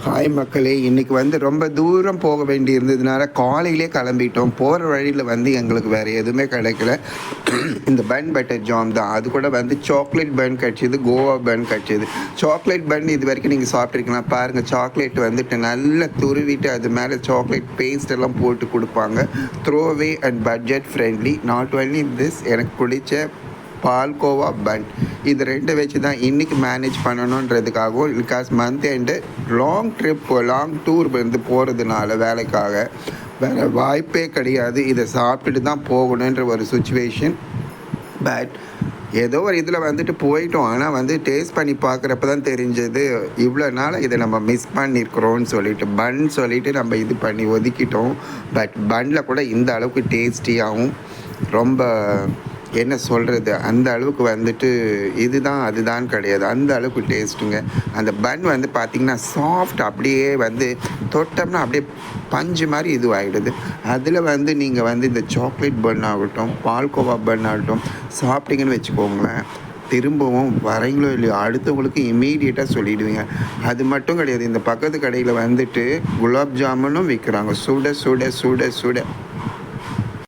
Hi மக்களே, இன்றைக்கி ரொம்ப தூரம் போக வேண்டி இருந்ததுனால காலையிலே கிளம்பிட்டோம். போகிற வழியில் எங்களுக்கு வேறு எதுவுமே கிடைக்கல. இந்த பன் பட்டர் ஜாம் தான். அது கூட சாக்லேட் பன் கிடச்சிது, கோவா பன் கிடச்சிது. சாக்லேட் பன் இது வரைக்கும் நீங்கள் சாப்பிட்ருக்கலாம். பாருங்கள், சாக்லேட் நல்லா துருவிட்டு அது மேலே சாக்லேட் பேஸ்ட் எல்லாம் போட்டு கொடுப்பாங்க. Throwaway and budget friendly. Not only this, எனக்கு பிடிச்ச பால்கோவா பன், இது ரெண்டு வச்சு தான் இன்றைக்கி மேனேஜ் பண்ணணுன்றதுக்காகவும், because month end long trip, long tour போகிறதுனால வேலைக்காக வேறு வாய்ப்பே கிடையாது. இதை சாப்பிட்டுட்டு தான் போகணுன்ற ஒரு சுச்சுவேஷன். பட் ஏதோ ஒரு இதில் போயிட்டோம். ஆனால் டேஸ்ட் பண்ணி பார்க்குறப்ப தான் தெரிஞ்சது, இவ்வளோ நாள் இதை நம்ம மிஸ் பண்ணியிருக்கிறோன்னு சொல்லிட்டு. பன் சொல்லிவிட்டு நம்ம இது பண்ணி ஒதுக்கிட்டோம். பட் பன்னில் கூட இந்த அளவுக்கு டேஸ்டியாகவும் ரொம்ப என்ன சொல்கிறது, அந்த அளவுக்கு இதுதான் அதுதான் கிடையாது, அந்த அளவுக்கு டேஸ்ட்டுங்க. அந்த பன் பார்த்திங்கன்னா சாஃப்ட், அப்படியே தொட்டோம்னா அப்படியே பஞ்சு மாதிரி இதுவாகிடுது. அதில் நீங்கள் இந்த சாக்லேட் பன் ஆகட்டும், பால்கோவா பன் ஆகட்டும் சாப்பிட்டீங்கன்னு வச்சுக்கோங்களேன், திரும்பவும் வரீங்களோ இல்லையோ அடுத்தவங்களுக்கு இம்மீடியட்டாக சொல்லிவிடுவீங்க. அது மட்டும் கிடையாது, இந்த பக்கத்து கடையில் குலாப் ஜாமுனும் விற்கிறாங்க, சுட சுட சுட சுட.